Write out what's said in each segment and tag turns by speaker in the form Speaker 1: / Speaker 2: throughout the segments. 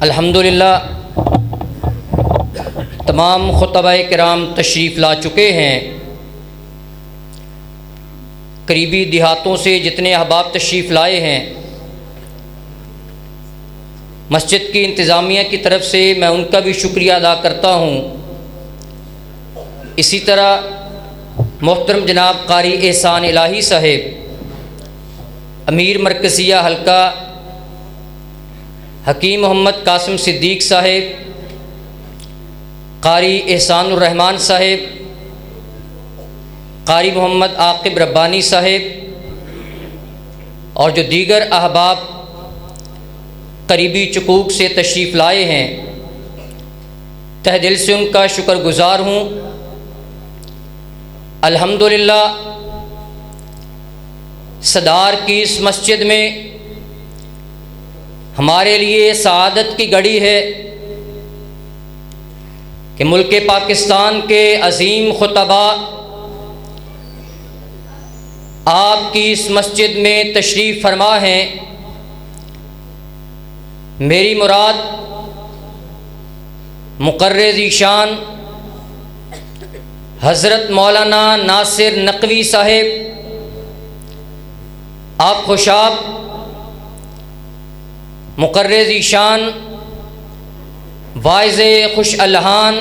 Speaker 1: الحمدللہ تمام خطبہ کرام تشریف لا چکے ہیں۔ قریبی دیہاتوں سے جتنے احباب تشریف لائے ہیں، مسجد کی انتظامیہ کی طرف سے میں ان کا بھی شکریہ ادا کرتا ہوں۔ اسی طرح محترم جناب قاری احسان الہی صاحب، امیر مرکزیہ حلقہ حکیم محمد قاسم صدیق صاحب، قاری احسان الرحمن صاحب، قاری محمد عاقب ربانی صاحب اور جو دیگر احباب قریبی چکوک سے تشریف لائے ہیں، تہ دل سے ان کا شکر گزار ہوں۔ الحمدللہ صدار کی اس مسجد میں ہمارے لیے سعادت کی گھڑی ہے کہ ملک پاکستان کے عظیم خطبہ آپ کی اس مسجد میں تشریف فرما ہیں۔ میری مراد مقرر ذیشان حضرت مولانا ناصر نقوی صاحب، آپ خوشاب مقرر ذیشان واعظ خوش الحان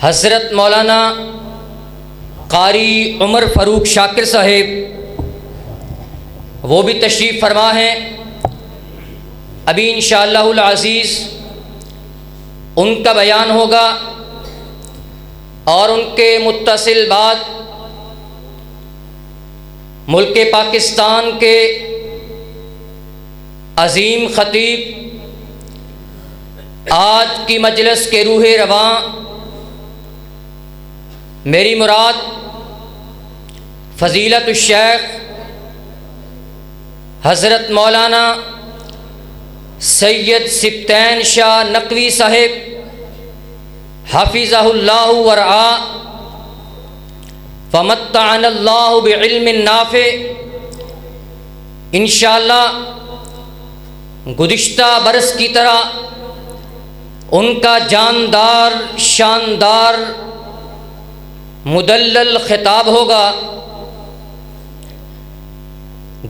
Speaker 1: حضرت مولانا قاری عمر فاروق شاکر صاحب، وہ بھی تشریف فرما ہیں۔ ابھی انشاءاللہ العزیز ان کا بیان ہوگا اور ان کے متصل بعد ملک پاکستان کے عظیم خطیب، آج کی مجلس کے روح رواں، میری مراد فضیلت الشیخ حضرت مولانا سید سبطین شاہ نقوی صاحب حفظہ اللہ ورعا فمتعنا اللہ بعلم نافع، انشاءاللہ گزشتہ برس کی طرح ان کا جاندار شاندار مدلل خطاب ہوگا۔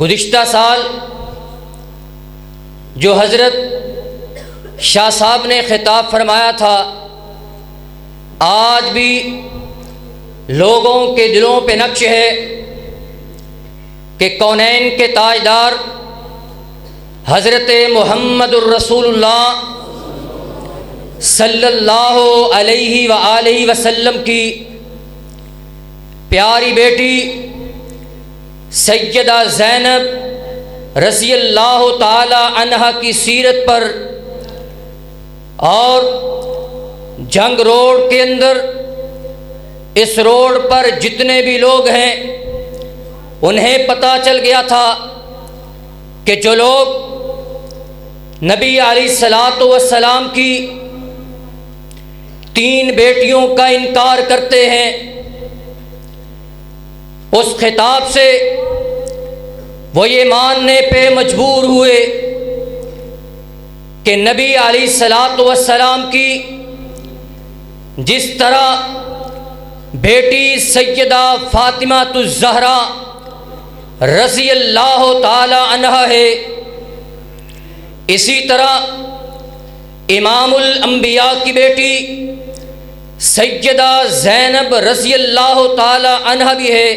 Speaker 1: گزشتہ سال جو حضرت شاہ صاحب نے خطاب فرمایا تھا، آج بھی لوگوں کے دلوں پہ نقش ہے کہ کونین کے تاجدار حضرت محمد الرسول اللہ صلی اللہ علیہ وآلہ وسلم کی پیاری بیٹی سیدہ زینب رضی اللہ تعالی عنہا کی سیرت پر اور جنگ روڈ کے اندر اس روڈ پر جتنے بھی لوگ ہیں انہیں پتہ چل گیا تھا کہ جو لوگ نبی علیہ الصلاۃ والسلام کی 3 بیٹیوں کا انکار کرتے ہیں، اس خطاب سے وہ یہ ماننے پہ مجبور ہوئے کہ نبی علیہ الصلاۃ والسلام کی جس طرح بیٹی سیدہ فاطمہ الزہرا رضی اللہ تعالی عنہا ہے، اسی طرح امام الانبیاء کی بیٹی سیدہ زینب رضی اللہ تعالی عنہا بھی ہے۔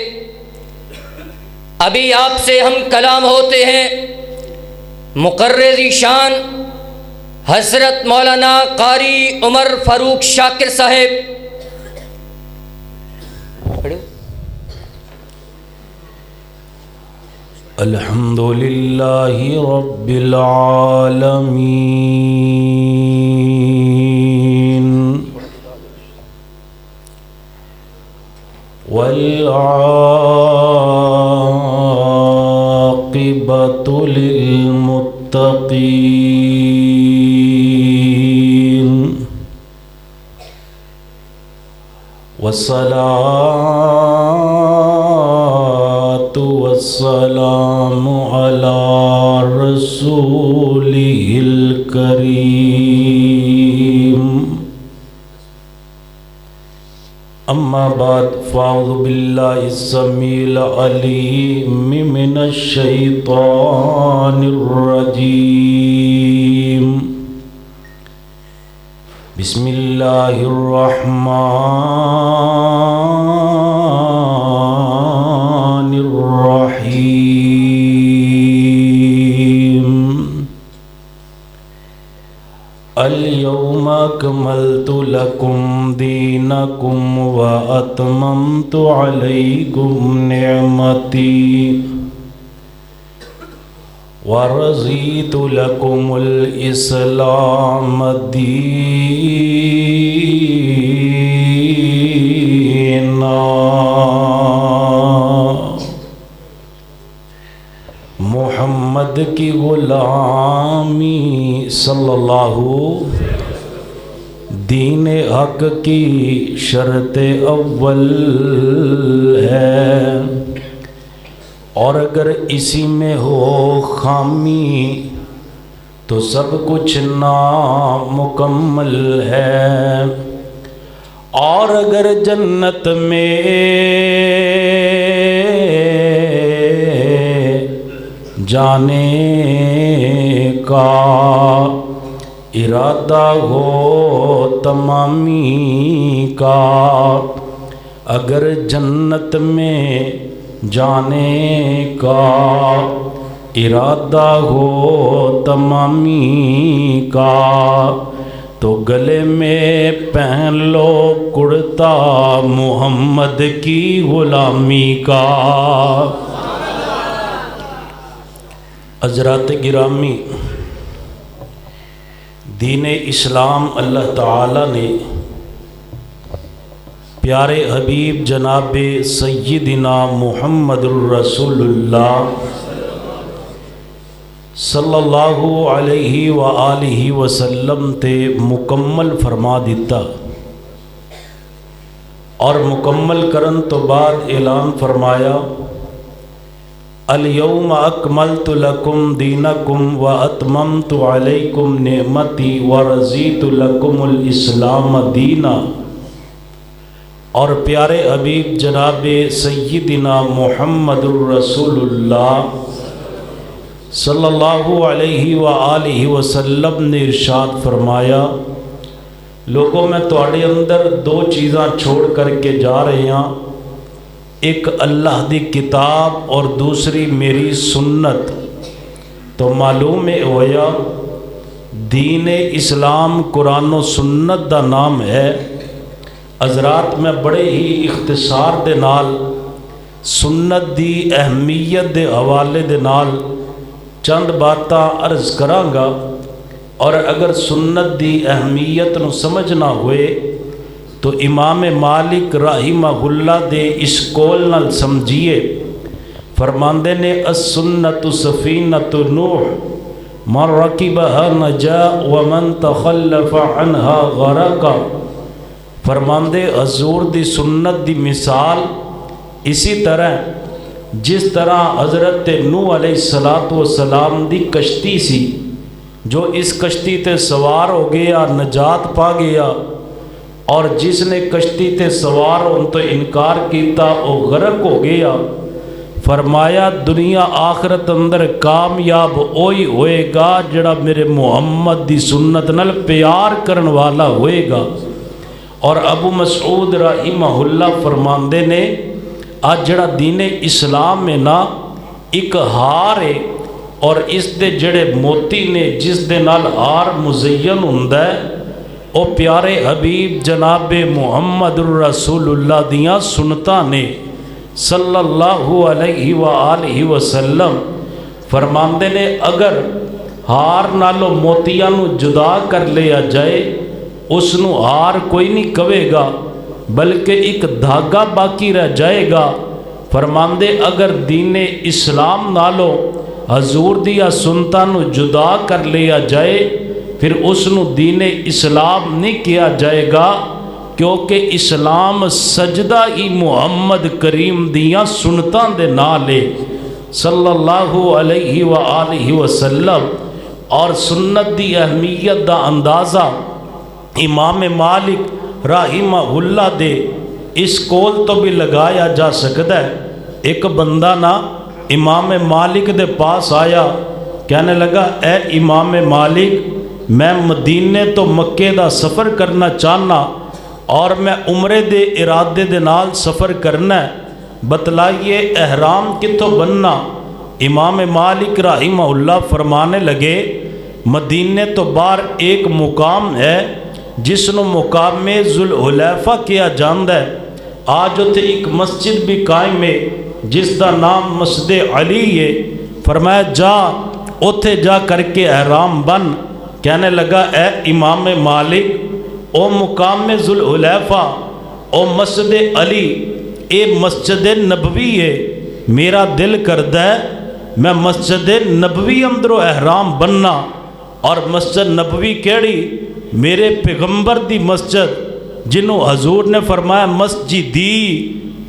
Speaker 1: ابھی آپ سے ہم کلام ہوتے ہیں مقرر ذیشان حضرت مولانا قاری عمر فاروق شاکر صاحب،
Speaker 2: الحمد للہ رب العالمین والعاقبۃ للمتقین والصلاة والسلام على رسول رسوله الكريم أما بعد فأعوذ بالله السميع العليم من الشيطان الرجيم بسم الله الرحمن الرحيم اليوم أكملت لكم دينكم وأتممت عليكم نعمتي ورضيت لكم الإسلام دينا محمد کی غلامی صلی اللہ دین حق کی شرط اول ہے، اور اگر اسی میں ہو خامی تو سب کچھ نامکمل ہے، اور اگر جنت میں جانے کا ارادہ ہو تمامی کا، اگر جنت میں جانے کا ارادہ ہو تمامی کا، تو گلے میں پہن لو کرتا محمد کی غلامی کا۔ حضرات گرامی، دین اسلام اللہ تعالی نے پیارے حبیب جناب سیدنا محمد الرسول اللہ صلی اللہ علیہ وآلہ وسلم تے مکمل فرما دیتا، اور مکمل کرن تو بعد اعلان فرمایا اليوم اکملت لکم دینکم واتممت علیکم نعمتی ورضیت لکم الاسلام دینا۔ اور پیارے حبیب جناب سیدنا محمد الرسول اللہ صلی اللہ علیہ وآلہ وسلم نے ارشاد فرمایا، لوگوں میں تواڈے اندر دو چیزاں چھوڑ کر کے جا رہے ہیں، ایک اللہ دی کتاب اور دوسری میری سنت۔ تو معلوم ہویا دین اسلام قرآن و سنت دا نام ہے۔ حضرات میں بڑے ہی اختصار دے نال سنت دی اہمیت دے حوالے دے نال چند باتاں عرض کرانگا، اور اگر سنت دی اہمیت نو سمجھنا ہوئے تو امام مالک رحمہ اللہ دے اس قول نال سمجھیے، فرماندے نے السنت سفینۃ نوح من رکبها نجا ومن تخلف عنها غرق۔ فرماندے حضور دی سنت دی مثال اسی طرح جس طرح حضرت نوح علیہ السلام دی کشتی سی، جو اس کشتی تے سوار ہو گیا نجات پا گیا، اور جس نے کشتی تے سوار ان تو انکار کیتا وہ غرق ہو گیا۔ فرمایا دنیا آخرت اندر کامیاب وہی ہوئے گا جڑا میرے محمد دی سنت نال پیار کرن والا ہوئے گا۔ اور ابو مسعود رحمہ اللہ فرماندے نے آج جڑا دین اسلام میں نا ایک ہار ہے، اور اس دے جڑے موتی نے جس دے نال ہار مزین ہوندا ہے او پیارے حبیب جناب محمد الرسول اللہ دیاں سنتاں نے صلی اللہ علیہ وآلہ وسلم۔ فرماندے نے اگر ہار نالو موتیاں نو جدا کر لیا جائے اس نو ہار کوئی نہیں کہے گا، بلکہ ایک دھاگا باقی رہ جائے گا۔ فرماندے اگر دین اسلام نالو حضور دیا سنتاں نو جدا کر لیا جائے پھر اس نو دین اسلام نہیں کیا جائے گا، کیونکہ اسلام سجدہ ہی محمد کریم دیاں سنتاں دے نالے صلی اللہ علیہ وآلہ وسلم۔ اور سنت دی اہمیت دا اندازہ امام مالک رحمہ اللہ دے اس کول تو بھی لگایا جا سکتا ہے۔ ایک بندہ نا امام مالک دے پاس آیا، کہنے لگا اے امام مالک، میں مدینے تو مکے دا سفر کرنا چاہنا اور میں عمرے دے ارادے دے نال سفر کرنا ہے، بتلائیے احرام کتوں بننا؟ امام مالک رحمہ اللہ فرمانے لگے مدینے تو باہر ایک مقام ہے جس نو مقام ذوالحلیفہ کیا جاندہ ہے، آج اتھے ایک مسجد بھی قائم ہے جس دا نام مسجد علی ہے، فرمایا جا اتھے جا کر کے احرام بن۔ کہنے لگا اے امام مالک، او مقام ذوالحلیفہ، او مسجد علی، اے مسجد نبوی ہے، میرا دل کردہ ہے میں مسجد نبوی اندرو احرام بننا۔ اور مسجد نبوی کیڑی؟ میرے پیغمبر دی مسجد، جنہوں حضور نے فرمایا مسجدی،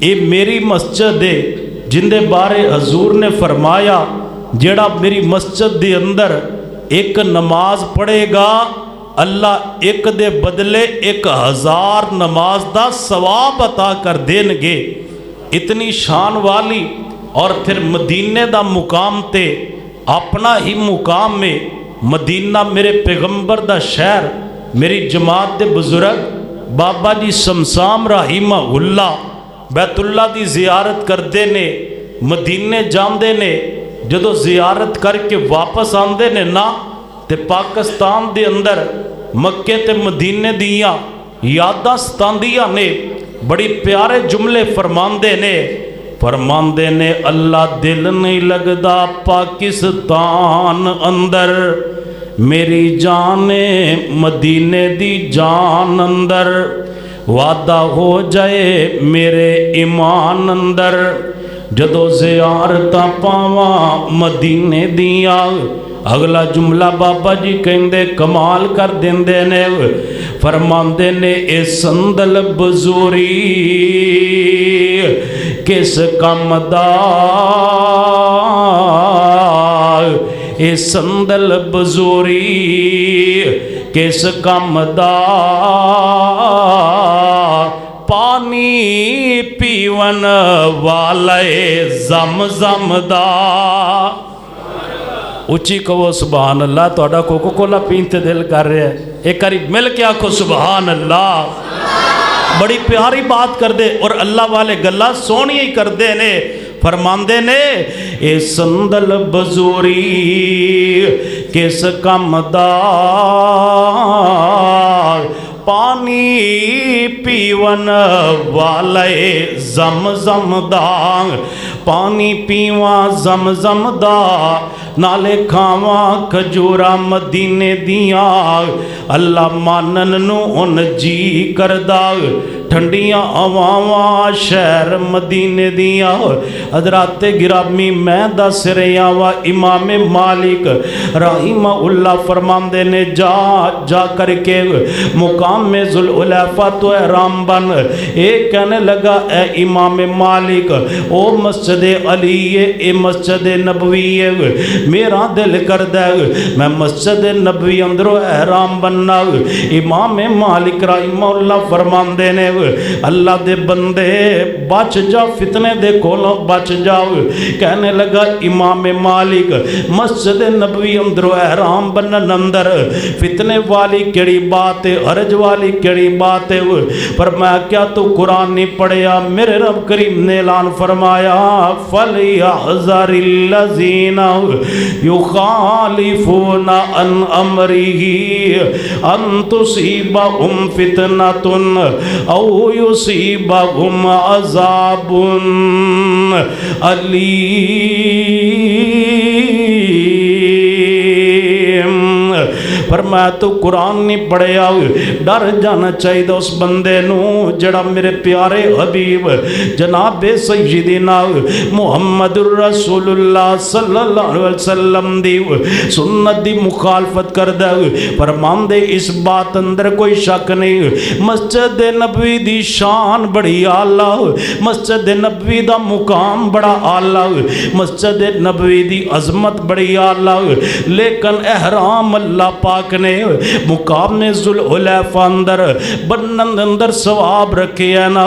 Speaker 2: اے میری مسجد ہے، جن دے بارے حضور نے فرمایا جیڑا میری مسجد دے اندر ایک نماز پڑھے گا اللہ ایک دے بدلے 1000 نماز دا ثواب عطا کر دین گے۔ اتنی شان والی، اور پھر مدینے دا مقام تے اپنا ہی مقام میں مدینہ میرے پیغمبر دا شہر، میری جماعت دے بزرگ بابا جی شمسام رحمہ اللہ بیت اللہ دی زیارت کردے نے، مدینے جاندے نے، جدو زیارت کر کے واپس آندے نے نا تے پاکستان دے اندر مکے تے مدینے دیاں یاداں ستاندیاں نے، بڑی پیارے جملے فرماندے نے اللہ دل نہیں لگدا پاکستان اندر، میری جان مدینے دی جان اندر، وعدہ ہو جائے میرے ایمان اندر، جدو زیارتاں پاواں مدینے دیاں۔ اگلا جملہ بابا جی کہندے کمال کر دیندے نے، فرماندے نے اے سندل بزوری کس کم دا، اے سندل بزوری کس کم دا، پانی پیون والے زمزم دا۔ اچھی کہو سبحان اللہ، توڑا کوکو کولا پینتے دل کر رہے ہیں، ایک قریب مل کے آکھو سبحان اللہ۔ بڑی پیاری بات کر دے، اور اللہ والے گلہ سونی ہی کر دے نے، فرماندے نے اے سندل بزوری کس کم دا، پانی پیون والے زمزم دا، پانی پیواں زمزم دا، نالے کھاواں کھجورا مدینے دیاں، اللہ مانن نو ان جی کردہ، ٹھنڈیاں ہواواں شہر مدینے دیاں۔ حضرات گرامی میں دس رہا وا امام مالک رحمہ اللہ فرماندے نے جا کر کے مقام میں ذوالحلیفہ تو احرام بن۔ ایک کہنے لگا اے امام مالک، او مسجد علی ہے، اے مسجد نبوی ہے، میرا دل کردہ میں مسجد نبوی اندرو احرام بننا۔ امام مالک رحمہ اللہ فرماندے نے اللہ دے بندے بچ جا، فتنے دے کولوں بچ جاؤ۔ کہنے لگا امام مالک مسجد نبوی اندرو احرام بنن اندر فتنے والی کیڑی بات ہے، حرج والی کیڑی بات ہے؟ فرمایا کیا تو قرآن نہیں پڑھیا؟ میرے رب کریم نے اعلان فرمایا فَلْيَحْذَرِ الَّذِينَ يُخَالِفُونَ عَنْ أَمْرِهِ أَن تُصِيبَهُمْ فِتْنَةٌ أَوْ يُصِيبَهُمْ عَذَابٌ أَلِيمٌ۔ فرمایا تو قرآن نہیں پڑھیا، ڈر جانا چاہیے اس بندے نو جڑا میرے پیارے حبیب جناب سیدنا محمد الرسول اللہ صلی اللہ علیہ وسلم دی سنت دی مخالفت کردہ۔ فرماندے اس بات اندر کوئی شک نہیں، مسجد نبوی دی شان بڑی اعلیٰ، مسجد نبوی دا مقام بڑا اعلیٰ، مسجد نبوی دی عظمت بڑی اعلیٰ، لیکن احرام نام اللہ پاک نے مقام ذوالحلیفہ اندر بنن اندر ثواب رکھے ہے نا،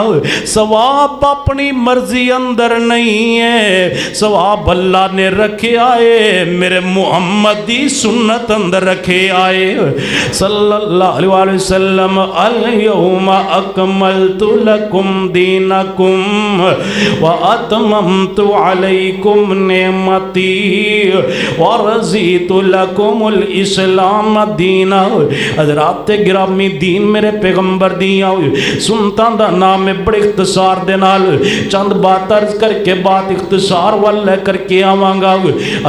Speaker 2: ثواب اپنی مرضی اندر نہیں ہے، ثواب اللہ نے رکھے آئے میرے محمد دی سنت اندر رکھے آئے صلی اللہ علیہ وسلم۔ الیوم اکملت لکم دینکم واتممت علیکم نعمتی ورضیت لکم الاسلام دینا۔ حضرات گرامی دین میرے پیغمبر دیا سنتاں دا نام ہے، بڑے اختصار دے نال چند بات عرض کر کے بات اختصار والے کر کے آواں گا۔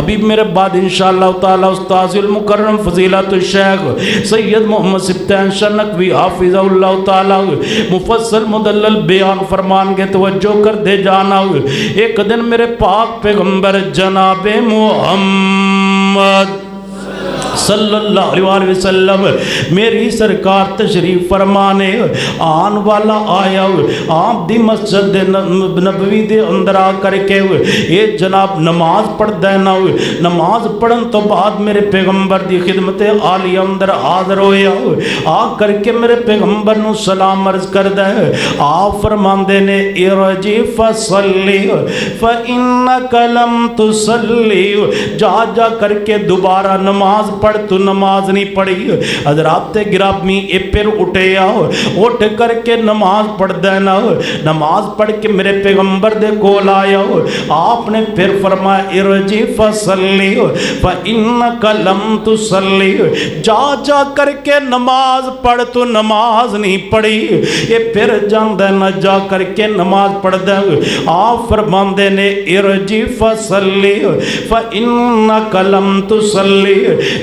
Speaker 2: ابھی میرے بعد انشاءاللہ تعالی استاذ المکرم فضیلت الشیخ سید محمد سبطین شاہ نقوی حافظ اللہ تعالی مفصل مدلل بیان فرمان کے توجہ کر دے جانا۔ ایک دن میرے پاک پیغمبر جناب محمد صلی اللہ علیہ وسلم میری سرکار تشریف فرمانے آن والا آیا، آپ دی مسجد نبوی دے اندر آ کر کے یہ جناب نماز پڑھ دینا، نماز پڑھن تو بعد میرے پیغمبر دی خدمت عالی اندر حاضر ہویا، آ کر کے میرے پیغمبر نو سلام عرض کر دے، آپ فرماندے نے ارجی فصلی فإنک لم تصلی، جا کر کے دوبارہ نماز پڑھ، تو نماز نہیں پڑھی۔ حضرات گرامی اے پھر اٹھے آؤ، اٹھ کر کے نماز پڑھ دینا، نماز پڑھ کے میرے پیغمبر دے کول آیا، آپ نے پھر فرمایا ارجی فصلی فإنک لم تصلی، جا کر کے نماز پڑھ، تو نماز نہیں پڑھی۔ یہ پھر جاندے نہ جا کر کے نماز پڑھ دے، آپ فرماندے نے ارجی فصلی فإنک لم تصلی،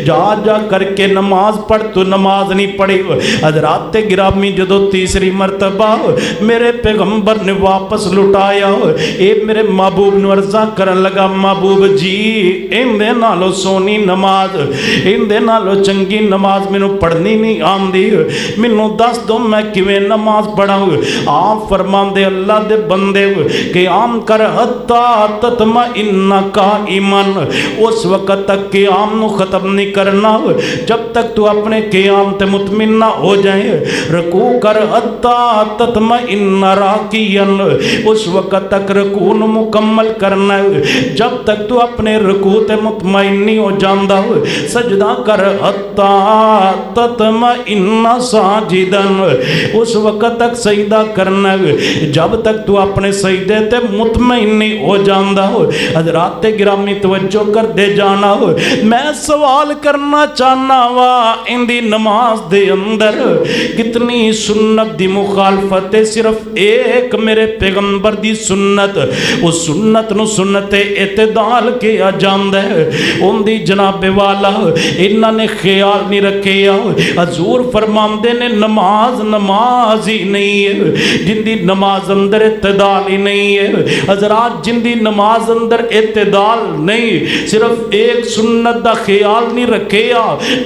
Speaker 2: جا کر کے نماز پڑھ، تو نماز نہیں پڑھی۔ حضرات گرامی جدو تیسری مرتبہ میرے پیغمبر نے واپس لٹایا، اے میرے محبوب نو عرضہ کرن لگا، محبوب جی اندے نالو سونی نماز، اندے نالو چنگی نماز مینوں پڑھنی نہیں آندی، مینوں دس دو میں کیویں نماز پڑھاں۔ آپ فرماندے اللہ دے بندے قیام کر حتی تطمئن قائما، اس وقت تک قیام نو ختم نہیں کرنا جب تک تو اپنے قیام تے مطمئن نہ ہو جائیں، رکوع کر حتی تطمئن راکیا، اس وقت تک رکوع مکمل کرنا جب تک تو اپنے رکوع تے مطمئن نہیں ہو جاندا، سجدہ کر حتی تطمئن ساجدا، اس وقت تک سجدہ کرنا جب تک تو اپنے سجدے تے مطمئن نہیں ہو جاندا۔ حضرات گرامی توجہ کر دے جانا، میں سوال کرنا چاہنا وا اندی نماز دے اندر کتنی سنت دی مخالفت ہے، صرف ایک میرے پیغمبر دی سنت، وہ سنت نو سنت اعتدال کیا جاندا ہے، ان دی جناب والا انہاں نے خیال نہیں رکھیا۔ حضور فرماندے نے نماز نماز ہی نہیں ہے جن دی نماز اندر اعتدال ہی نہیں ہے۔ حضرات جن دی نماز اندر اعتدال نہیں، صرف ایک سنت دا خیال نہیں رکھے،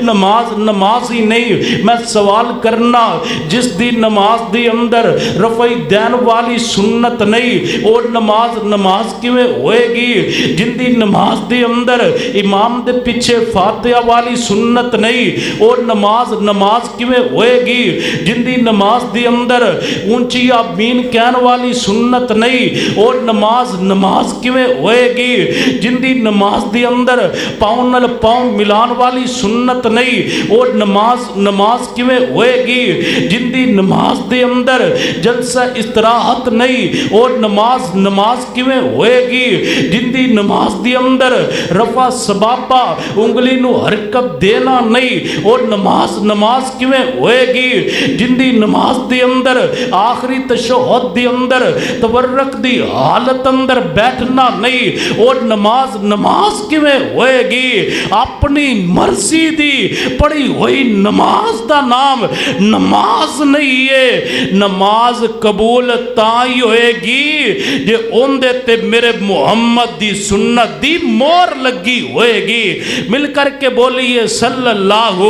Speaker 2: نماز نماز ہی نہیں۔ میں سوال کرنا جس دی نماز دی اندر رفع دین والی سنت نہیں، اور نماز نماز کیویں ہوئے گی؟ جن دی نماز دی اندر امام دے پیچھے فاتحہ والی سنت نہیں، اور نماز نماز کیویں ہوئے گی؟ جن دی نماز دی اندر اونچی آمین کہن والی سنت نہیں، اور نماز نماز کیویں ہوئے گی؟ جن دی نماز دی اندر پاؤں نال پاؤں ملان والی سنت نہیں، اور نماز نماز کیویں ہوئے گی؟ جن دی نماز دے اندر جلسہ استراحت نہیں، اور نماز نماز کیویں ہوئے گی؟ جن دی نماز دے اندر رفع سبابہ انگلی نو حرکت دینا نہیں، اور نماز نماز کیویں ہوئے گی؟ جن دی نماز دے اندر آخری تشہد دے اندر تورک دی حالت اندر بیٹھنا نہیں، اور نماز نماز کیویں ہوئے گی؟ اپنی مرضی دی پڑھی ہوئی نماز دا نام نماز نہیں ہے۔ نماز قبول تائی ہوئے گی جے اوندے تے میرے محمد دی سنت دی مور لگی ہوئے گی۔ مل کر کے بولیے صلی اللہ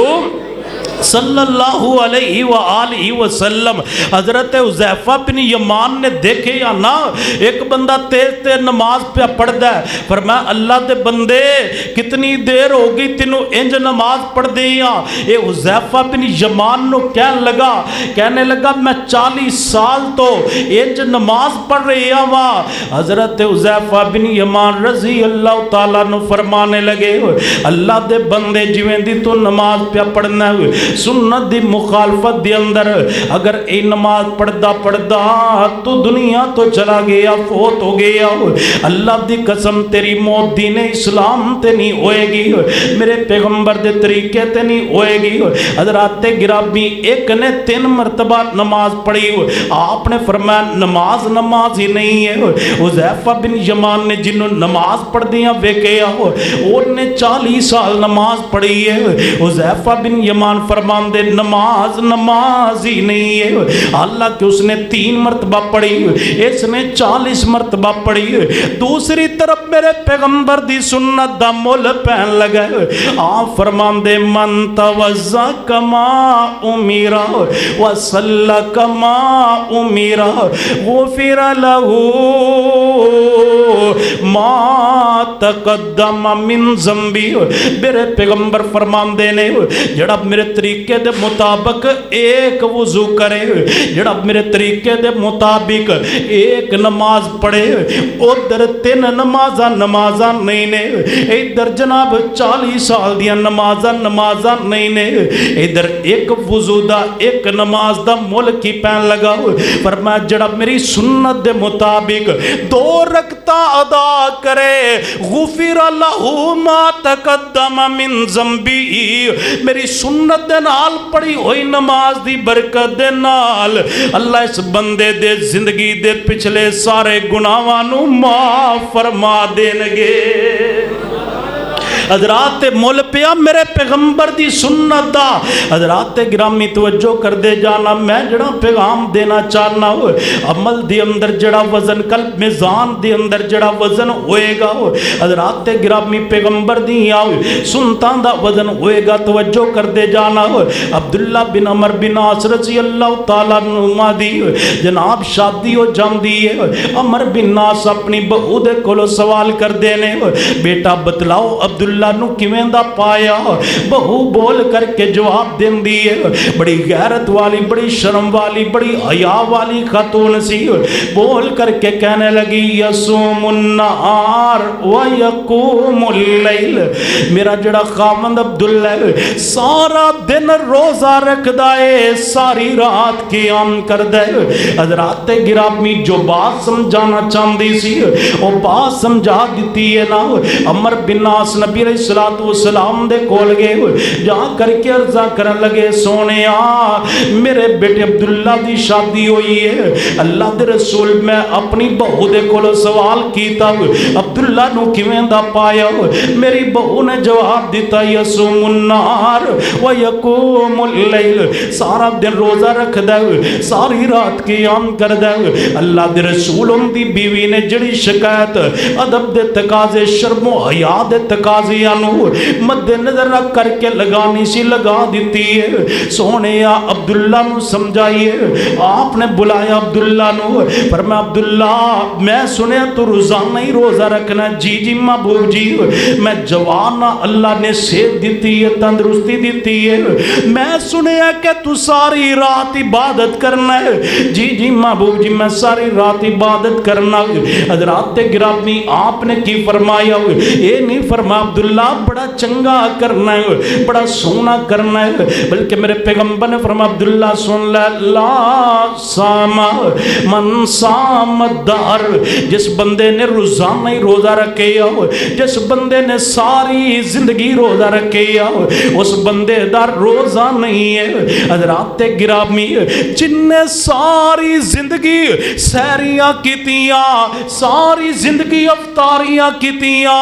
Speaker 2: صلی اللہ علیہ وآلہ وسلم۔ حضرت حذیفہ بن یمان نے دیکھے یا نہ ایک بندہ تیز تیز نماز پہ پڑھدا ہے، فرمایا اللہ دے بندے کتنی دیر ہو گئی تینوں انج نماز پڑھ دیاں۔ اے حذیفہ بن یمان نو کہنے لگا میں 40 سال تو انج نماز پڑھ رہی ہوں۔ حضرت حذیفہ بن یمان رضی اللہ تعالیٰ نو فرمانے لگے اللہ دے بندے جویں دی تو نماز پہ پڑھنا ہے سنت دی مخالفت دی اندر اگر اے نماز پڑھدا تو دنیا تو چلا گیا، فوت ہو گیا، اللہ دی قسم تیری موت دین اسلام تے نہیں ہوئے گی، میرے پیغمبر دے طریقے تے نہیں ہوئے گی۔ حضرات گرامی ایک نے 3 مرتبہ نماز پڑھی، آپ نے فرمایا نماز ہی نہیں ہے۔ حذیفہ بن یمان نے جنہوں نماز پڑھ دیا ویکیا انہوں نے 40 سال نماز پڑھی ہے۔ حذیفہ بن یمان فرمان دے نماز ہی نہیں ہے، حالانکہ اس نے 3 مرتبہ پڑھی، اس نے 40 مرتبہ پڑھی۔ دوسری طرف میرے پیغمبر دی سنت دا مول پہن لگا، آپ فرمان دے من توضا کما امیرا وصلی کما امیرا غفر لہو ما تقدم من ذنبی۔ میرے پیغمبر فرمان دینے جڑا میرے طریقے دے مطابق ایک وضو کرے، جڑا میرے طریقے دے مطابق ایک نماز پڑھے، ادھر 3 نمازاں نہیں نے، ادھر جناب 40 سال دیا نمازاں نہیں نے، ادھر ایک وضو دا ایک نماز دا ملک ہی پہن لگا۔ فرمایا جڑا میری سنت دے مطابق 2 رکعتاں ادا کرے غفر لہو ما تقدم من ذنبی، میری سنت دے نال پڑھی ہوئی نماز دی برکت دے نال اللہ اس بندے دے زندگی دے پچھلے سارے گناہاں نو معاف فرما دین گے۔ حضرات مول پیا میرے پیغمبر دی سنت دا، حضرات گرامی توجہ کر دے جانا، میں جڑا پیغام دینا چاہنا عمل دی اندر جڑا وزن قلب میزان دی اندر جڑا وزن ہوئے گا، حضرات گرامی پیغمبر دی سنتان دا وزن ہوئے گا۔ توجہ کر دے جانا، عبداللہ بن عمر بن عاص رضی اللہ تعالیٰ عنہ دی جناب شادی ہو جاندی ہے۔ عمر بن عاص اپنی بہو دے کولو سوال کر دینے بیٹا بتلاؤ عبداللہ نو کیویں دا پایا؟ بہو بول کر کے جواب دین دی ہے، بڑی غیرت والی، بڑی شرم والی، بڑی حیا والی خاتون سی، بول کر کے کہنے لگی یصوم النہار ویقوم اللیل، میرا جڑا خاوند عبداللہ سارا دن روزہ رکھدا ہے، ساری رات قیام کردا ہے۔ حضرات گرامی جو بات سمجھانا چاہندی سی وہ بات سمجھا دیتی ہے نا۔ عمر بن عاص نبی علیہ السلام دے کول گئے، جا کر کے عرضہ کرن لگے سونیا میرے بیٹے عبداللہ دی شادی ہوئی ہے، اللہ دے رسول میں اپنی بہو دے کول سوال کیتا عبداللہ نو کیویں دا پایا؟ میری بہو نے جواب دیتا یصوم النہار ویقوم اللیل، سارا دن روزہ رکھدا ہے، ساری رات قیام کردا ہے۔ اللہ دے رسول ان دی بیوی نے جڑی شکایت ادب دے تقاضے شرم و حیا دے تقاضے مد نظر رکھ کر کے لگانی سی لگا دیتی ہے۔ سونے عبداللہ نو سمجھائیے، آپ نے بلایا عبداللہ نو، فرمایا عبداللہ میں سنیا تو روزانہ ہی روزہ رکھنا؟ جی جی محبوب جی، میں جوان اللہ نے صحت دیتی ہے، تندرستی دیتی ہے، میں سنیا کہ تو ساری رات عبادت کرنا ہے۔ جی جی محبوب جی میں ساری رات عبادت کرنا۔ حضرات گرامی آپ نے کی فرمایا؟ یہ نہیں فرمایا عبداللہ بڑا چنگا کرنا ہے، بڑا سونا کرنا ہے، بلکہ میرے پیغمبر نے فرمایا عبداللہ سن لے لا سام من سام الدہر، جس بندے نے روزانہ ہی روزہ رکھے ہو، جس بندے نے ساری زندگی روزہ رکھے ہو، اس بندے دا روزہ نہیں ہے۔ حضرات گرامی جن نے ساری زندگی سہریاں کیتیاں، ساری زندگی افطاریاں کیتیاں،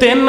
Speaker 2: 3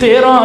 Speaker 2: 13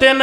Speaker 2: 3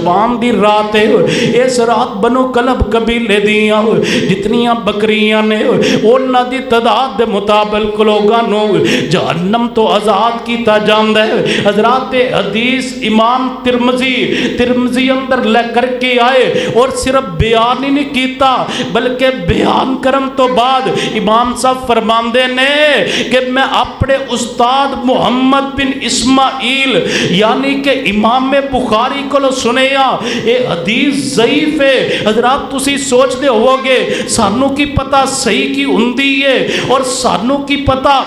Speaker 2: شبان دی رات ہے، اس رات بنو کلب قبیلے دیاں جتنیاں بکریاں نے انہاں دی تعداد دے مطابق لوگاں نو جہنم تو آزاد کیتا جاندا ہے۔ حضرات حدیث امام ترمذی اندر لے کر کے آئے اور صرف بیان ہی نہیں کیتا بلکہ بیان کرن تو بعد امام صاحب فرماندے نے کہ میں اپنے استاد محمد بن اسماعیل یعنی کہ امام بخاری کو سنیا اے حدیث ضعیف ہے۔ حضرات تسی سوچ دے ہوگے سانو کی پتہ صحیح کی ہوندی ہے اور سانو کی پتہ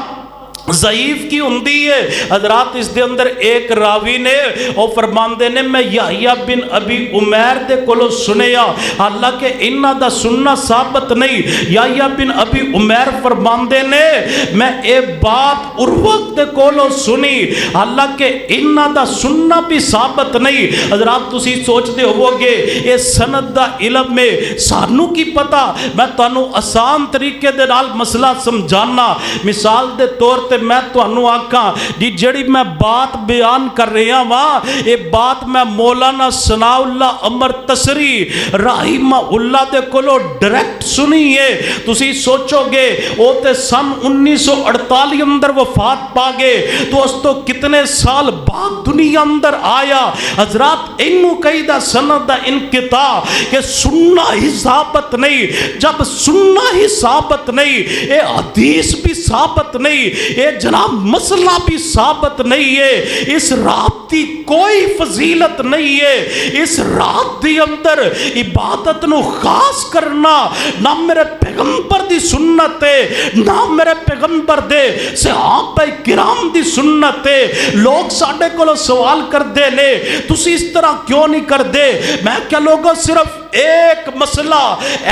Speaker 2: ضعیف کی ہوندی ہے۔ حضرات اس دے اندر ایک راوی نے اور فرماندے نے میں یحییٰ بن ابی عمیر دے کولو سنیا، حالانکہ انہاں دا سننا ثابت نہیں۔ یحییٰ بن ابی عمیر فرماندے نے میں اے بات عروہ دے کولو سنی، حالانکہ انہاں دا سننا بھی ثابت نہیں۔ حضرات تسی سوچ دے ہوگے اے سند دا علم میں سانو کی پتہ، میں تانوں آسان طریقے دے نال مسئلہ سمجھانا۔ مثال دے طور تے میں تو انہوں آکھاں جی جڑی میں بات بیان کر رہا ہاں یہ بات میں مولانا ثناء اللہ عمر تسری رحمہ اللہ دے کولو ڈائریکٹ سنی ہے۔ تسی سوچو گے وہ تے سن 1948 اندر وفات پا گئے تو اس تو کتنے سال بعد دنیا اندر آیا۔ حضرات انہوں کئی دا سند دا انقطاع کہ سننا ہی ثابت نہیں، جب سننا ہی ثابت نہیں اے حدیث بھی ثابت نہیں، اے جناب مسئلہ بھی ثابت نہیں ہے، اس رات دی کوئی فضیلت نہیں ہے۔ اس رات دی اندر عبادت نو خاص کرنا نہ میرے پیغمبر دی سنت ہے نہ میرے پیغمبر دے صحابہ کرام دی سنت ہے۔ لوگ ساڑھے کو سوال کر دے لے تسی اس طرح کیوں نہیں کر دے؟ میں کیا لوگوں صرف ایک مسئلہ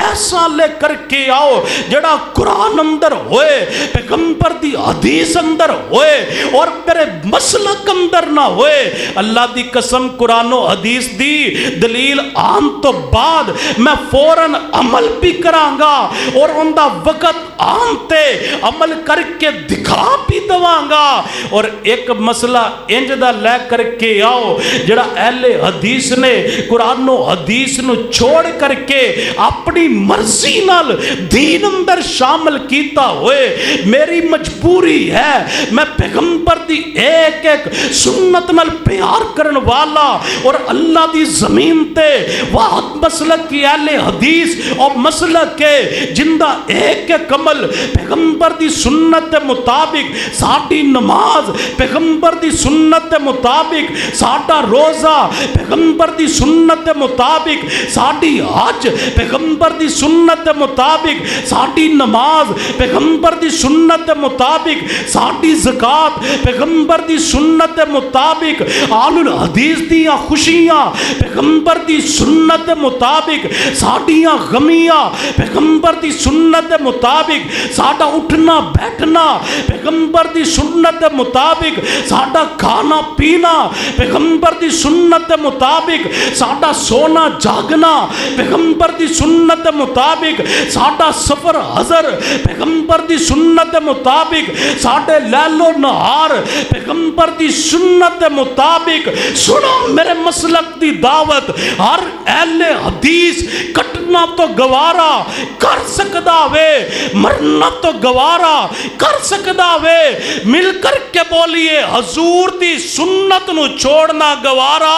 Speaker 2: ایسا لے کر کے آؤ جڑا قرآن اندر ہوئے، پیغمبر دی حدیث اندر ہوئے اور میرے مسلک اندر نہ ہوئے۔ اللہ دی قسم قرآن و حدیث دی دلیل آن تو بعد میں فوراً عمل بھی کرانگا اور ان دا وقت آنتے عمل کر کے دکھا بھی دوانگا۔ اور ایک مسئلہ انجدہ لے کر کے آؤ جڑا اہل حدیث نے قرآن و حدیث نو چھوڑ کر کے اپنی مرضی نال دین اندر شامل کیتا ہوئے میری مجبوری ہے میں پیغمبر دی ایک ایک سنت نال پیار کرن والا اور اللہ دی زمین تے واحد مسلک کی اہل حدیث اور مسلک کے جندہ ایک ایک عمل پیغمبر دی سنت مطابق، ساڑھی نماز پیغمبر دی سنت مطابق، ساڑھا روزہ پیغمبر دی سنت مطابق، ساڑھی حج پیغمبر دی سنت مطابق، ساڑھی نماز پیغمبر دی سنت مطابق، ساڑھی زکاة پیغمبر دی سنت مطابق، آل الحدیث دیا خوشیاں پیغمبر دی سنت مطابق، ساڑھیاں غمیاں پیغمبر دی سنت مطابق، ساڑھا اٹھنا بیٹھنا پیغمبر دی سنت مطابق، ساڑھا کھانا پینا پیغمبر دی سنت مطابق، ساڑھا سونا جاگنا پیغمبر دی سنت مطابق، ساڑھا سفر حضر پیغمبر دی سنت مطابق، ساڑھے لیل و نہار پیغمبر دی سنت مطابق۔ سنو میرے مسلک دی دعوت، ہر اہل حدیث کٹنا تو گوارا کر سکدا وے، مرنا تو گوارا کر سکدا وے، مل کر کے بولیے حضور دی سنت نو چھوڑنا گوارا۔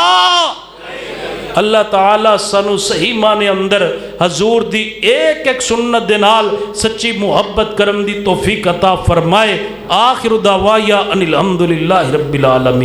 Speaker 2: اللہ تعالیٰ سانو صحیح معنی اندر حضور دی ایک ایک سنت دے نال سچی محبت کرم دی توفیق عطا فرمائے۔ آخر دعوایا ان الحمدللہ رب العالمین۔